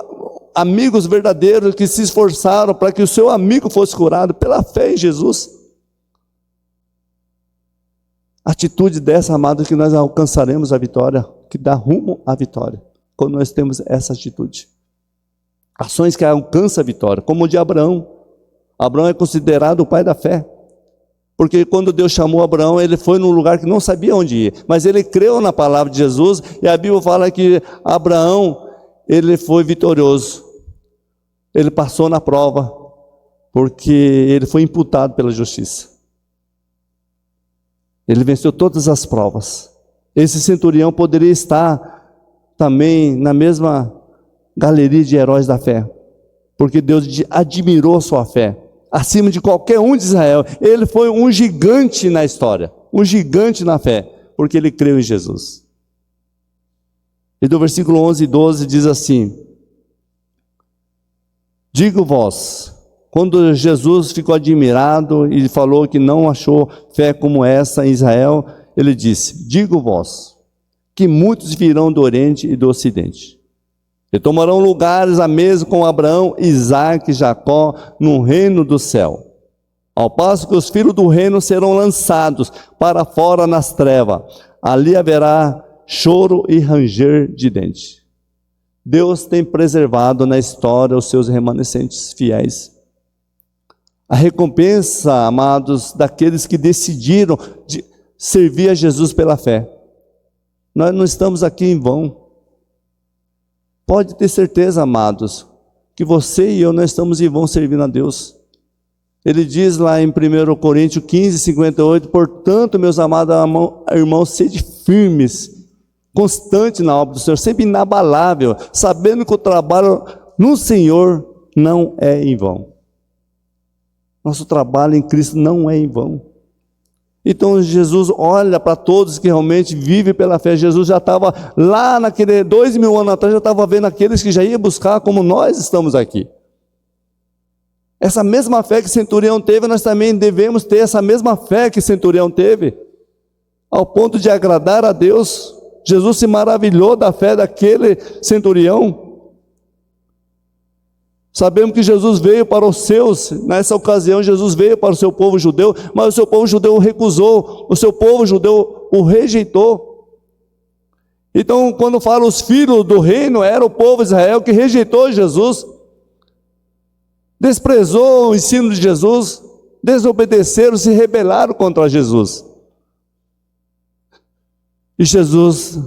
amigos verdadeiros que se esforçaram para que o seu amigo fosse curado pela fé em Jesus. Atitude dessa, amado, que nós alcançaremos a vitória, que dá rumo à vitória, quando nós temos essa atitude. Ações que alcançam a vitória, como o de Abraão. Abraão é considerado o pai da fé, porque quando Deus chamou Abraão, ele foi num lugar que não sabia onde ir, mas ele creu na palavra de Jesus, e a Bíblia fala que Abraão, ele foi vitorioso, ele passou na prova, porque ele foi imputado pela justiça. Ele venceu todas as provas. Esse centurião poderia estar também na mesma galeria de heróis da fé, porque Deus admirou sua fé, acima de qualquer um de Israel. Ele foi um gigante na história, um gigante na fé, porque ele creu em Jesus. E do versículo 11 e 12 diz assim: digo-vos, quando Jesus ficou admirado e falou que não achou fé como essa em Israel, ele disse: digo-vos, que muitos virão do Oriente e do Ocidente, e tomarão lugares à mesa com Abraão, Isaque e Jacó no reino do céu, ao passo que os filhos do reino serão lançados para fora nas trevas, ali haverá choro e ranger de dente. Deus tem preservado na história os seus remanescentes fiéis. A recompensa, amados, daqueles que decidiram servir a Jesus pela fé. Nós não estamos aqui em vão. Pode ter certeza, amados, que você e eu não estamos em vão servindo a Deus. Ele diz lá em 1 Coríntios 15, 58, portanto, meus amados irmãos, sede firmes, constante na obra do Senhor, sempre inabalável, sabendo que o trabalho no Senhor não é em vão. Nosso trabalho em Cristo não é em vão. Então Jesus olha para todos que realmente vivem pela fé. Jesus já estava lá naquele 2000 anos atrás, já estava vendo aqueles que já iam buscar como nós estamos aqui. Essa mesma fé que Centurião teve, nós também devemos ter essa mesma fé que Centurião teve, ao ponto de agradar a Deus. Jesus se maravilhou da fé daquele centurião. Sabemos que Jesus veio para os seus, nessa ocasião Jesus veio para o seu povo judeu, mas o seu povo judeu o recusou, o seu povo judeu o rejeitou. Então, quando fala os filhos do reino, era o povo de Israel que rejeitou Jesus, desprezou o ensino de Jesus, desobedeceram, se rebelaram contra Jesus. E Jesus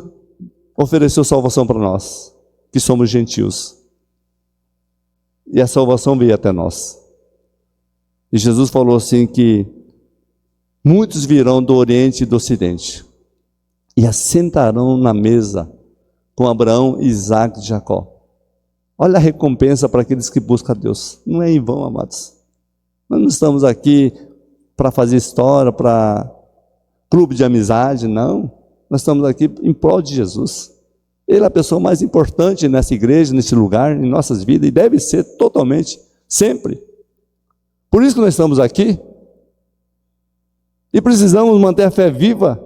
ofereceu salvação para nós, que somos gentios. E a salvação veio até nós. E Jesus falou assim que muitos virão do Oriente e do Ocidente e assentarão na mesa com Abraão, Isaque e Jacó. Olha a recompensa para aqueles que buscam a Deus. Não é em vão, amados. Nós não estamos aqui para fazer história, para clube de amizade, não. Nós estamos aqui em prol de Jesus. Ele é a pessoa mais importante nessa igreja, nesse lugar, em nossas vidas, e deve ser totalmente, sempre. Por isso que nós estamos aqui. E precisamos manter a fé viva.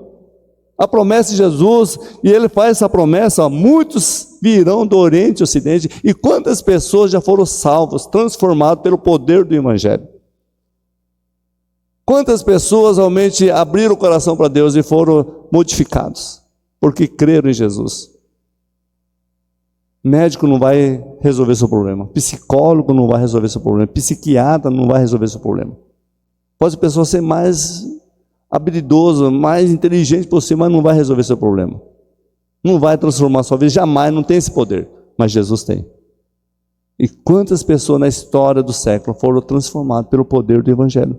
A promessa de Jesus, e Ele faz essa promessa, ó, muitos virão do Oriente e Ocidente, e quantas pessoas já foram salvas, transformadas pelo poder do Evangelho. Quantas pessoas realmente abriram o coração para Deus e foram modificados, porque creram em Jesus. Médico não vai resolver seu problema, psicólogo não vai resolver seu problema, psiquiatra não vai resolver seu problema. Pode a pessoa ser mais habilidosa, mais inteligente possível, mas não vai resolver seu problema. Não vai transformar sua vida, jamais, não tem esse poder, mas Jesus tem. E quantas pessoas na história do século foram transformadas pelo poder do Evangelho?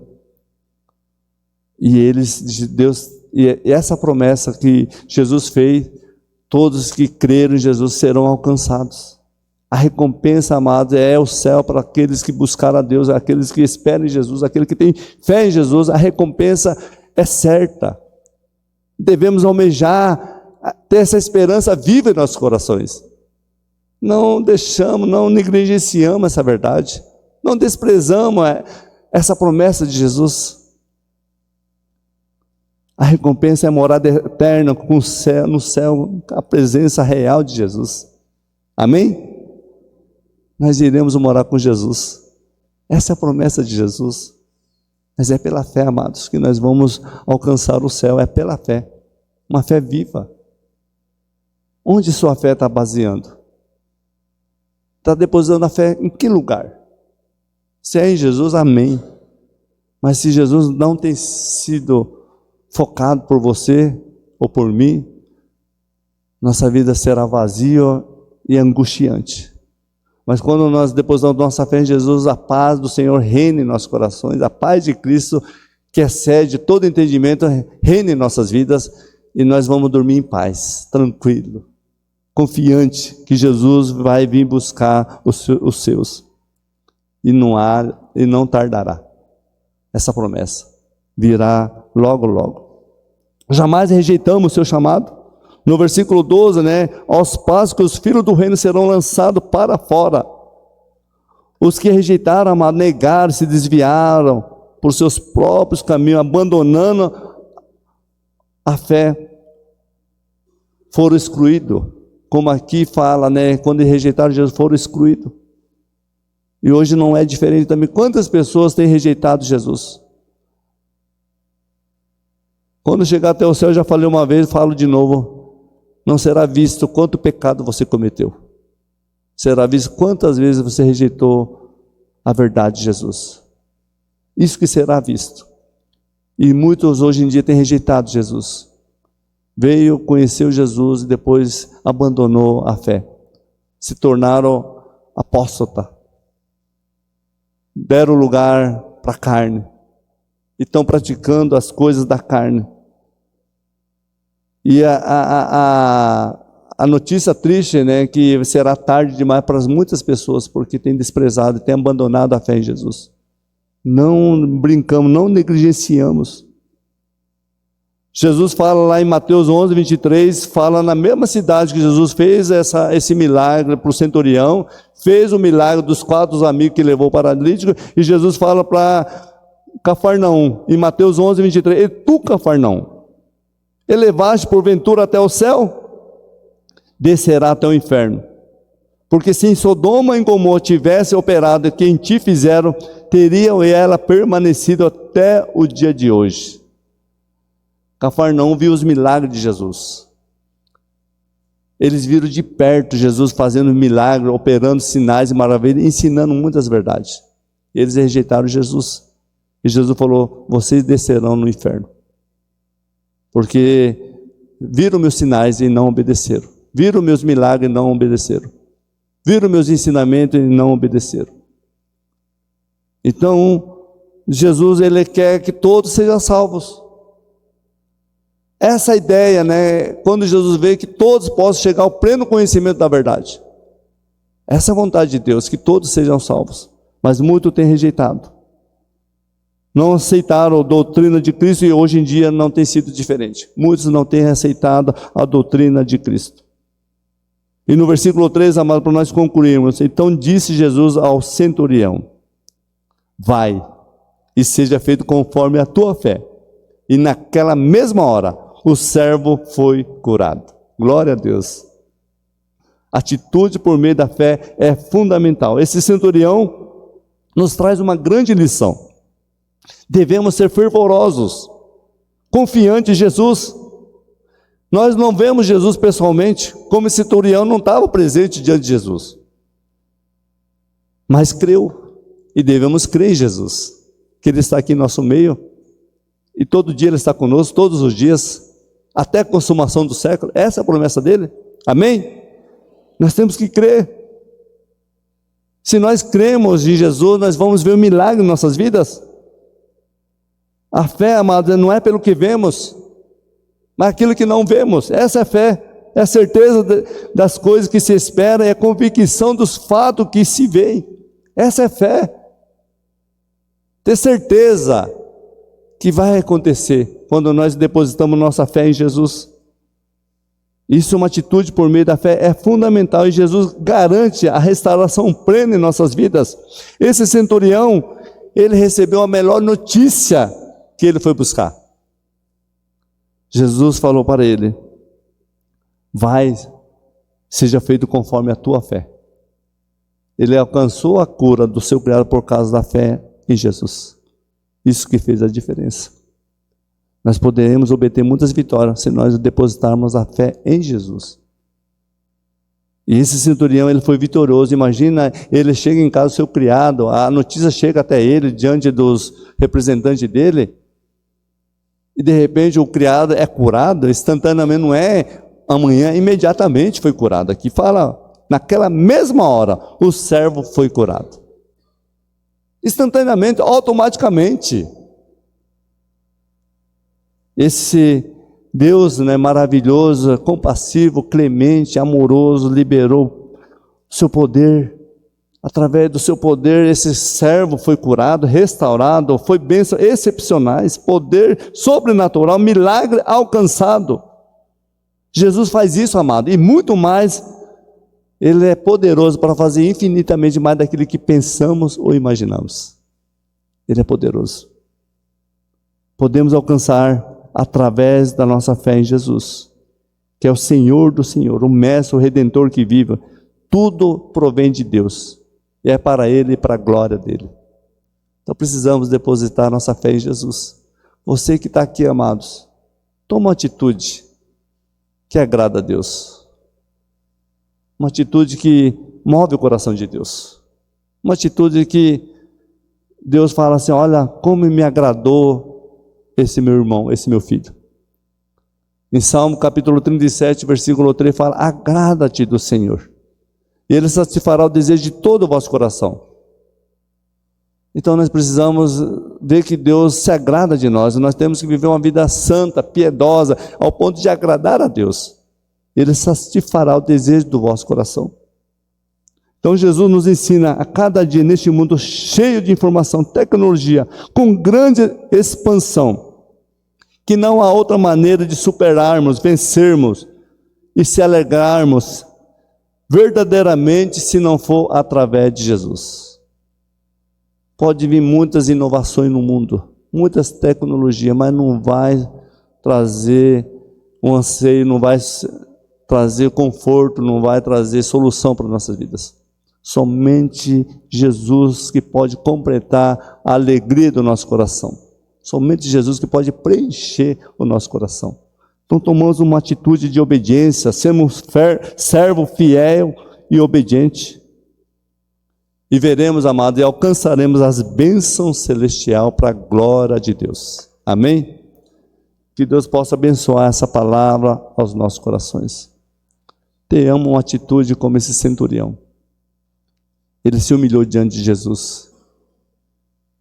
E eles, Deus, e essa promessa que Jesus fez, Todos que creram em Jesus serão alcançados. A recompensa, amados, é o céu para aqueles que buscaram a Deus, aqueles que esperam em Jesus, aquele que tem fé em Jesus. A recompensa é certa. Devemos almejar, ter essa esperança viva em nossos corações. Não deixamos, não negligenciamos essa verdade. Não desprezamos essa promessa de Jesus. A recompensa é morada eterna com o céu, no céu, a presença real de Jesus. Amém? Nós iremos morar com Jesus. Essa é a promessa de Jesus. Mas é pela fé, amados, que nós vamos alcançar o céu. É pela fé. Uma fé viva. Onde sua fé está baseando? Está depositando a fé em que lugar? Se é em Jesus, amém. Mas se Jesus não tem sido focado por você ou por mim, nossa vida será vazia e angustiante. Mas quando nós depositamos nossa fé em Jesus, a paz do Senhor reina em nossos corações, a paz de Cristo, que excede todo entendimento, reina em nossas vidas, e nós vamos dormir em paz, tranquilo, confiante que Jesus vai vir buscar os seus, e não tardará. Essa promessa virá logo, logo. Jamais rejeitamos o seu chamado. No versículo 12, aos passos que os filhos do reino serão lançados para fora. Os que rejeitaram, amado, negaram, se desviaram por seus próprios caminhos, abandonando a fé, foram excluídos. Como aqui fala, quando rejeitaram Jesus, foram excluídos. E hoje não é diferente também. Quantas pessoas têm rejeitado Jesus? Quando chegar até o céu, eu já falei uma vez, falo de novo. Não será visto quanto pecado você cometeu. Será visto quantas vezes você rejeitou a verdade de Jesus. Isso que será visto. E muitos hoje em dia têm rejeitado Jesus. Veio, conheceu Jesus e depois abandonou a fé. Se tornaram apóstata. Deram lugar para a carne. E estão praticando as coisas da carne. E a notícia triste, que será tarde demais para muitas pessoas, porque têm desprezado, têm abandonado a fé em Jesus. Não brincamos, não negligenciamos. Jesus fala lá em Mateus 11, 23, fala na mesma cidade que Jesus fez esse milagre para o centurião, fez o milagre dos 4 amigos que levou o paralítico, e Jesus fala para Cafarnaum, em Mateus 11, 23, e tu, Cafarnaum, elevaste porventura até o céu, descerá até o inferno. Porque se em Sodoma e Gomorra tivesse operado o que em ti fizeram, teria ela permanecido até o dia de hoje. Cafarnaum viu os milagres de Jesus. Eles viram de perto Jesus fazendo milagres, operando sinais e maravilhas, ensinando muitas verdades. Eles rejeitaram Jesus. E Jesus falou, vocês descerão no inferno. Porque viram meus sinais e não obedeceram. Viram meus milagres e não obedeceram. Viram meus ensinamentos e não obedeceram. Então, Jesus, Ele quer que todos sejam salvos. Essa ideia, quando Jesus vê que todos possam chegar ao pleno conhecimento da verdade. Essa é a vontade de Deus, que todos sejam salvos. Mas muitos têm rejeitado. Não aceitaram a doutrina de Cristo e hoje em dia não tem sido diferente. Muitos não têm aceitado a doutrina de Cristo. E no versículo 3, amado, para nós concluirmos, então disse Jesus ao centurião, vai e seja feito conforme a tua fé. E naquela mesma hora, o servo foi curado. Glória a Deus. Atitude por meio da fé é fundamental. Esse centurião nos traz uma grande lição. Devemos ser fervorosos, confiantes em Jesus. Nós não vemos Jesus pessoalmente, como esse centurião não estava presente diante de Jesus. Mas creu, e devemos crer em Jesus, que Ele está aqui em nosso meio, e todo dia Ele está conosco, todos os dias, até a consumação do século. Essa é a promessa dEle, amém? Nós temos que crer. Se nós cremos em Jesus, nós vamos ver um milagre em nossas vidas. A fé, amada, não é pelo que vemos, mas aquilo que não vemos. Essa é a fé. é a certeza das coisas que se espera, é a convicção dos fatos que se veem. Essa é fé. Ter certeza que vai acontecer quando nós depositamos nossa fé em Jesus. Isso é uma atitude por meio da fé, é fundamental, e Jesus garante a restauração plena em nossas vidas. Esse centurião, ele recebeu a melhor notícia que ele foi buscar. Jesus falou para ele: vai, seja feito conforme a tua fé. Ele alcançou a cura do seu criado por causa da fé em Jesus. Isso que fez a diferença. Nós poderemos obter muitas vitórias se nós depositarmos a fé em Jesus. E esse centurião, ele foi vitorioso. Imagina, ele chega em casa do seu criado, a notícia chega até ele, diante dos representantes dele, e de repente o criado é curado, instantaneamente, não é amanhã, imediatamente foi curado. Aqui fala, naquela mesma hora, o servo foi curado. Instantaneamente, automaticamente. Esse Deus, maravilhoso, compassivo, clemente, amoroso, liberou seu poder. Através do seu poder, esse servo foi curado, restaurado, foi bênção excepcionais, poder sobrenatural, milagre alcançado. Jesus faz isso, amado, e muito mais. Ele é poderoso para fazer infinitamente mais daquilo que pensamos ou imaginamos. Ele é poderoso. Podemos alcançar através da nossa fé em Jesus, que é o Senhor do Senhor, o Mestre, o Redentor que vive. Tudo provém de Deus, e é para Ele e para a glória dEle. Então precisamos depositar nossa fé em Jesus. Você que está aqui, amados, toma uma atitude que agrada a Deus. Uma atitude que move o coração de Deus. Uma atitude que Deus fala assim: olha como me agradou esse meu irmão, esse meu filho. Em Salmo capítulo 37, versículo 3, fala: agrada-te do Senhor, e Ele satisfará o desejo de todo o vosso coração. Então nós precisamos ver que Deus se agrada de nós, e nós temos que viver uma vida santa, piedosa, ao ponto de agradar a Deus. Ele satisfará o desejo do vosso coração. Então Jesus nos ensina a cada dia, neste mundo cheio de informação, tecnologia, com grande expansão, que não há outra maneira de superarmos, vencermos e se alegrarmos verdadeiramente se não for através de Jesus. Pode vir muitas inovações no mundo, muitas tecnologias, mas não vai trazer um anseio, não vai trazer conforto, não vai trazer solução para nossas vidas. Somente Jesus que pode completar a alegria do nosso coração. Somente Jesus que pode preencher o nosso coração. Então tomamos uma atitude de obediência, sermos servo fiel e obediente. E veremos, amados, e alcançaremos as bênçãos celestiais para a glória de Deus. Amém? Que Deus possa abençoar essa palavra aos nossos corações. Tenhamos uma atitude como esse centurião. Ele se humilhou diante de Jesus.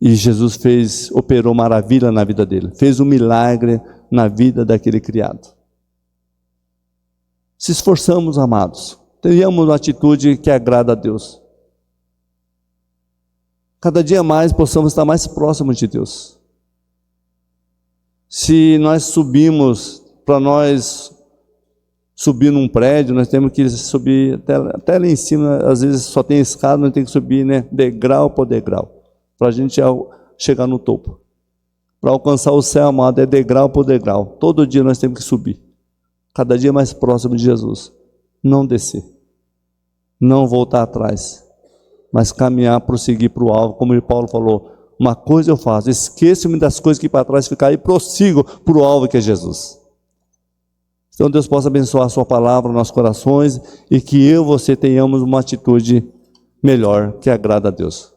E Jesus operou maravilha na vida dele. Fez um milagre na vida daquele criado. Se esforçamos, amados. Tenhamos uma atitude que agrada a Deus. Cada dia mais possamos estar mais próximos de Deus. Se nós subimos, para nós subir num prédio, nós temos que subir até lá em cima, às vezes só tem escada, nós temos que subir, degrau por degrau, para a gente chegar no topo. Para alcançar o céu, amado, é degrau por degrau. Todo dia nós temos que subir, cada dia mais próximo de Jesus. Não descer, não voltar atrás, mas caminhar, prosseguir para o alvo, como Paulo falou: uma coisa eu faço, esqueço-me das coisas que para trás ficaram e prossigo para o alvo que é Jesus. Então Deus possa abençoar a sua palavra nos nossos corações, e que eu e você tenhamos uma atitude melhor que agrada a Deus.